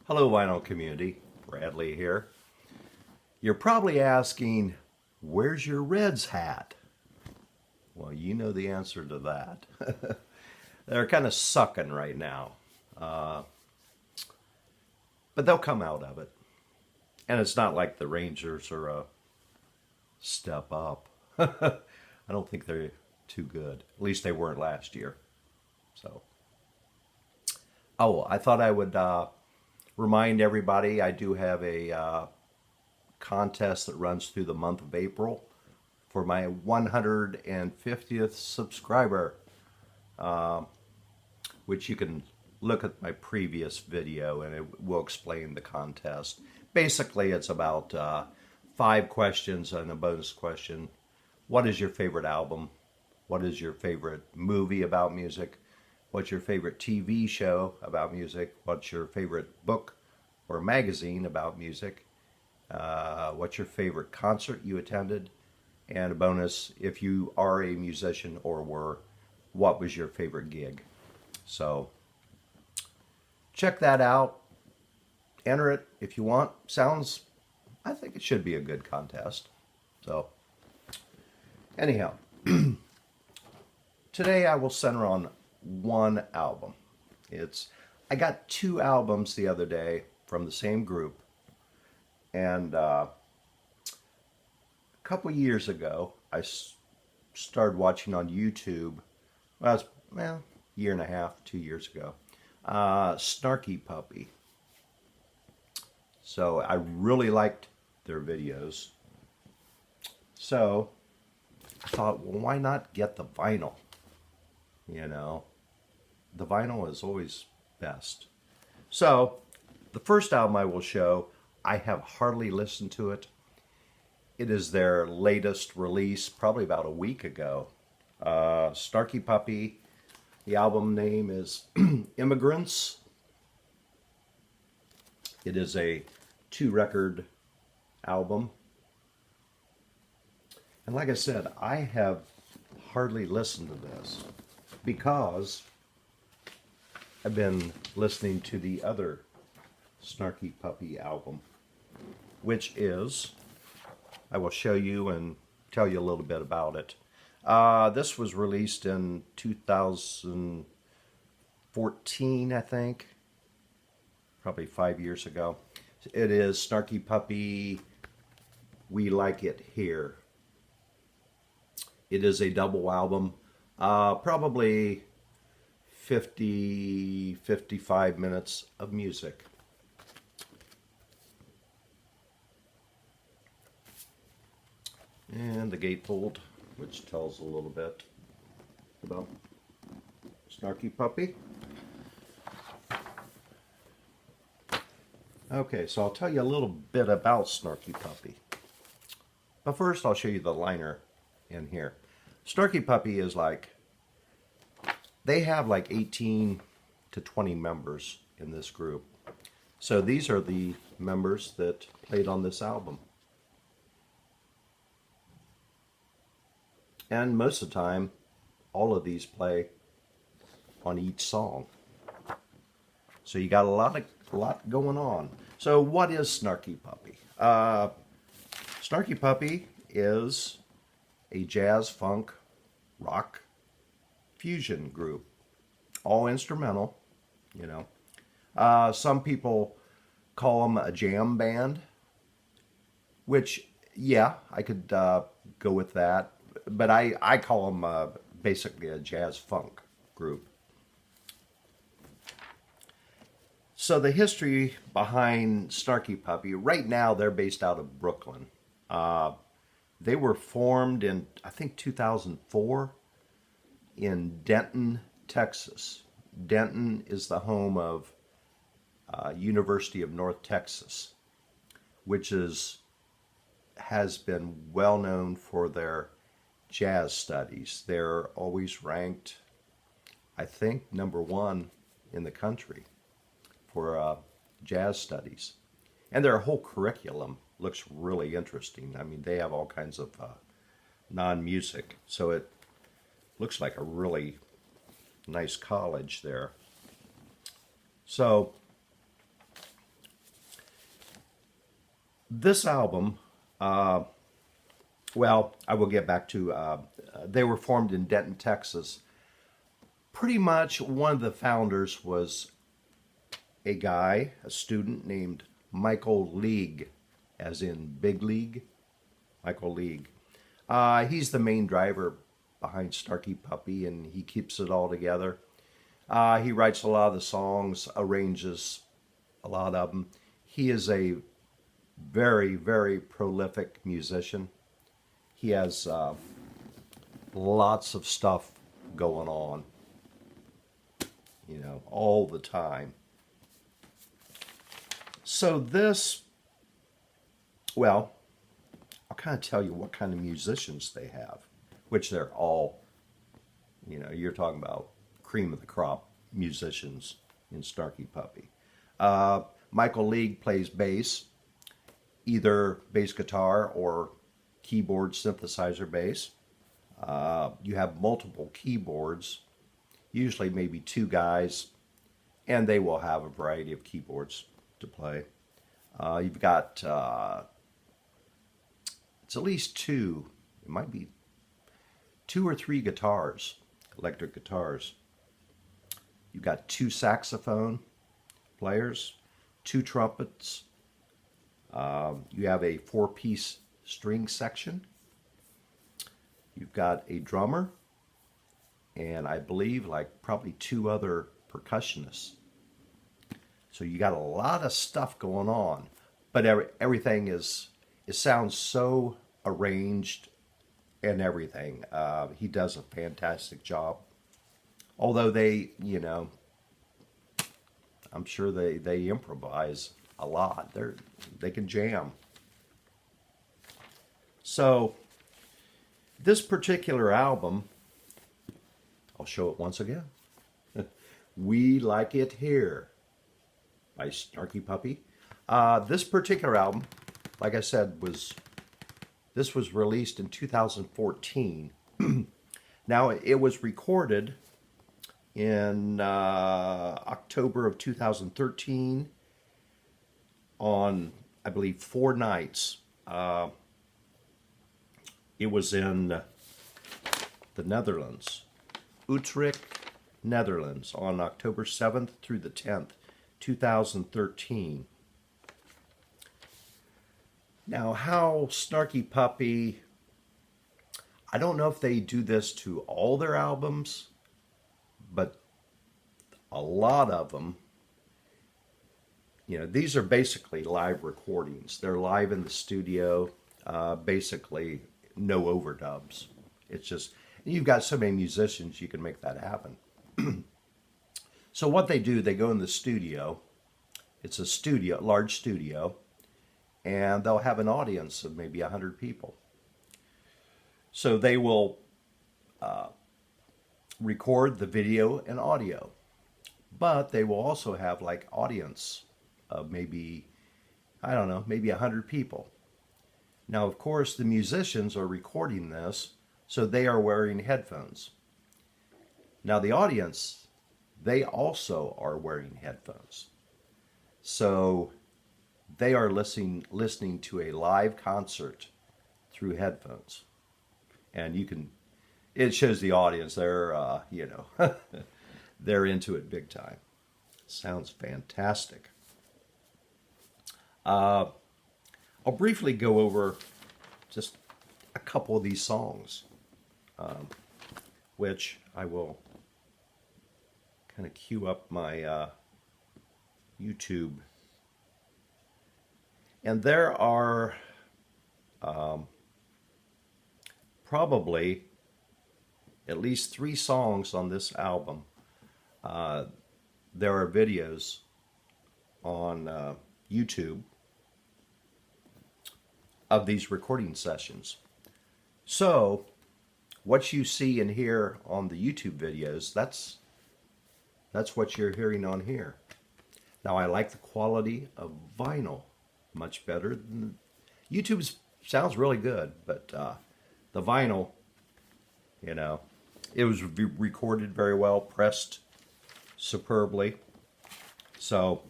Hello, vinyl community. Bradley here. You're probably asking, where's your Reds hat? Well, you know the answer to that. They're kind of sucking right now. But they'll come out of it. And it's not like the Rangers are a step up. I don't think they're too good. At least they weren't last year. So, I thought I would remind everybody I do have a contest that runs through the month of April for my 150th subscriber, which you can look at my previous video and it will explain the contest. Basically, it's about 5 questions and a bonus question. What is your favorite album? What is your favorite movie about music? What's your favorite TV show about music? What's your favorite book or magazine about music? What's your favorite concert you attended? And a bonus, if you are a musician or were, what was your favorite gig? So check that out. Enter it if you want. I think it should be a good contest. So anyhow, today I will center on one album. I got 2 albums the other day from the same group, and a couple years ago I started watching on YouTube. Well, it was a year and a half, 2 years ago. Snarky Puppy. So I really liked their videos. So I thought, well, why not get the vinyl? You know, the vinyl is always best. So the first album I will show, I have hardly listened to it. It is their latest release, probably about a week ago. Snarky Puppy. The album name is Immigrants. It is a 2-record album. And like I said, I have hardly listened to this because I've been listening to the other Snarky Puppy album, which is, I will show you and tell you a little bit about it. This was released in 2014, I think, probably 5 years ago. It is Snarky Puppy, We Like It Here. It is a double album, probably 55 minutes of music. And the gatefold, which tells a little bit about Snarky Puppy. Okay, so I'll tell you a little bit about Snarky Puppy. But first I'll show you the liner in here. Snarky Puppy is they have like 18 to 20 members in this group. So these are the members that played on this album. And most of the time, all of these play on each song. So you got a lot going on. So what is Snarky Puppy? Snarky Puppy is a jazz, funk, rock fusion group. All instrumental, you know. Some people call them a jam band, which, yeah, I could go with that. But I call them basically a jazz funk group. So the history behind Snarky Puppy, right now they're based out of Brooklyn. They were formed in, I think, 2004 in Denton, Texas. Denton is the home of University of North Texas, which has been well known for their jazz studies. They're always ranked, I think, #1 in the country for jazz studies. And their whole curriculum looks really interesting. I mean, they have all kinds of non-music, so it looks like a really nice college there. So This album, well, I will get back to, they were formed in Denton, Texas. Pretty much one of the founders was a guy, a student named Michael League, as in Big League, Michael League. He's the main driver behind Snarky Puppy, and he keeps it all together. He writes a lot of the songs, arranges a lot of them. He is a very, very prolific musician. He has lots of stuff going on, you know, all the time. So this, well, I'll kind of tell you what kind of musicians they have, which they're all, you know, you're talking about cream of the crop musicians in Snarky Puppy. Michael League plays bass, either bass guitar or keyboard synthesizer bass. You have multiple keyboards, usually maybe two guys, and they will have a variety of keyboards to play. You've got, it's at least two, it might be 2 or 3 guitars, electric guitars. You've got 2 saxophone players, 2 trumpets. You have a 4-piece string section. You've got a drummer, and I believe like probably 2 other percussionists. So you got a lot of stuff going on, but everything is, it sounds so arranged and everything. He does a fantastic job. Although they, you know, I'm sure they improvise a lot. They can jam. So this particular album, I'll show it once again. We Like It Here by Snarky Puppy. This particular album, like I said, this was released in 2014. Now, it was recorded in October of 2013 on, I believe, 4 nights. It was in the Netherlands, Utrecht, Netherlands, on October 7th through the 10th, 2013. Now, how Snarky Puppy, I don't know if they do this to all their albums, but a lot of them, you know, these are basically live recordings. They're live in the studio, basically no overdubs. It's just, you've got so many musicians, you can make that happen. So what they do, they go in the studio. It's a studio, large studio, and they'll have an audience of maybe 100 people. So they will record the video and audio, but they will also have like audience of maybe, I don't know, maybe 100 people. Now, of course, the musicians are recording this, so they are wearing headphones. Now, the audience, they also are wearing headphones. So they are listening to a live concert through headphones. And you can, it shows the audience, they're, you know, they're into it big time. Sounds fantastic. I'll briefly go over just a couple of these songs, which I will kind of queue up my YouTube. And there are probably at least 3 songs on this album. There are videos on YouTube of these recording sessions. So what you see and hear on the YouTube videos, that's what you're hearing on here. Now, I like the quality of vinyl much better than YouTube. Sounds really good, but the vinyl, you know, it was recorded very well, pressed superbly. So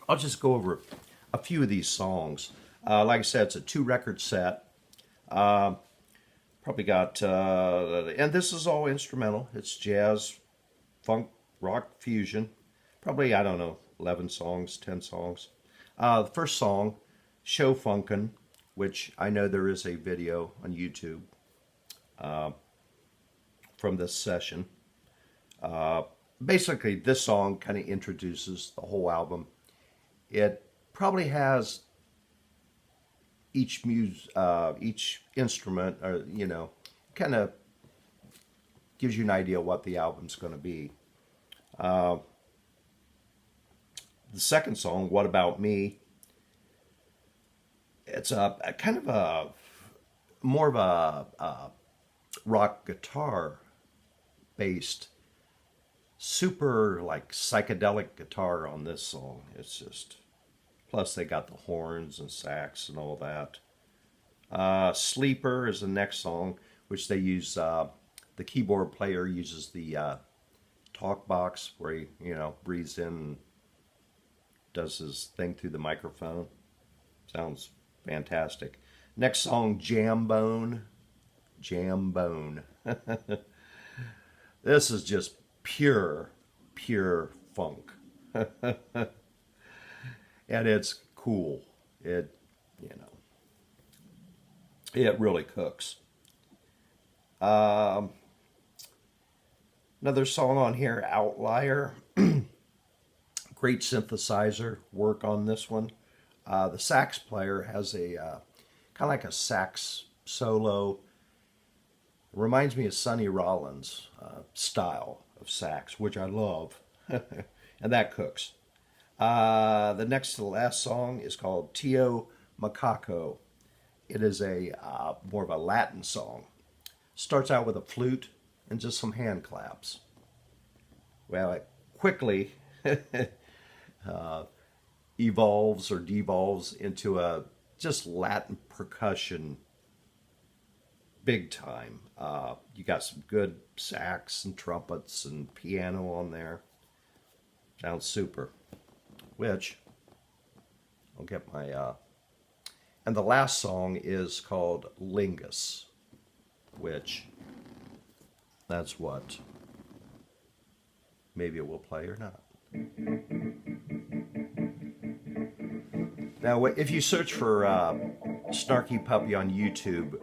I'll just go over a few of these songs. Like I said, it's a 2-record set. Probably got, and this is all instrumental. It's jazz, funk, rock, fusion. Probably, I don't know, 11 songs, 10 songs. The first song, Shofunkan, which I know there is a video on YouTube from this session. Basically, this song kind of introduces the whole album. It probably has each instrument, or kind of gives you an idea what the album's going to be. The second song, What About Me? It's a kind of a more of a rock guitar based, super like psychedelic guitar on this song. It's just, plus they got the horns and sax and all that. Sleeper is the next song, which they use, the keyboard player uses the talk box where he, breathes in and does his thing through the microphone. Sounds fantastic. Next song, Jambone. Jambone. This is just pure funk. And it's cool. It really cooks. Another song on here, Outlier. Great synthesizer work on this one. The sax player has a kind of like a sax solo. It reminds me of Sonny Rollins' style of sax, which I love. And that cooks. The next to the last song is called Tio Macaco. It is a more of a Latin song. Starts out with a flute and just some hand claps. Well, it quickly evolves or devolves into a just Latin percussion big time. You got some good sax and trumpets and piano on there. Sounds super. Which, I'll get my, and the last song is called Lingus, which, that's what, maybe it will play or not. Now, if you search for Snarky Puppy on YouTube,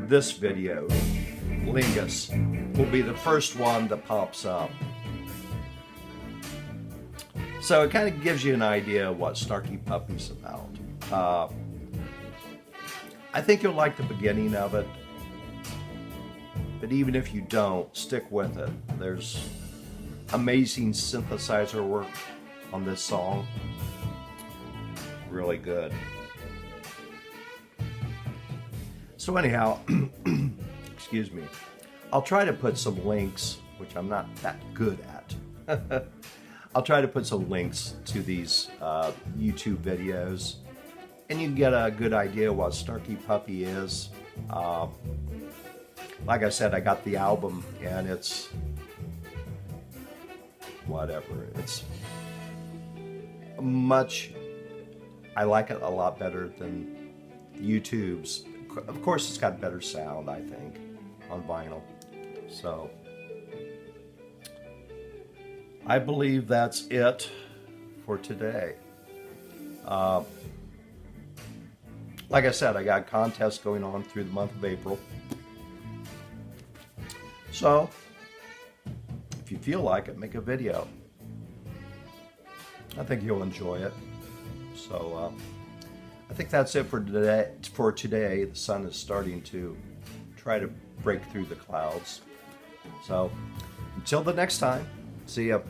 this video, Lingus, will be the first one that pops up. So it kind of gives you an idea of what Snarky Puppy's about. I think you'll like the beginning of it, but even if you don't, stick with it. There's amazing synthesizer work on this song. Really good. So anyhow, excuse me, I'll try to put some links, which I'm not that good at. I'll try to put some links to these YouTube videos, and you can get a good idea what Snarky Puppy is. Like I said, I got the album, and it's whatever. It's I like it a lot better than YouTube's. Of course, it's got better sound, I think, on vinyl. So I believe that's it for today. Like I said, I got contests going on through the month of April. So if you feel like it, make a video. I think you'll enjoy it. So I think that's it for today. The sun is starting to try to break through the clouds. So until the next time, see ya.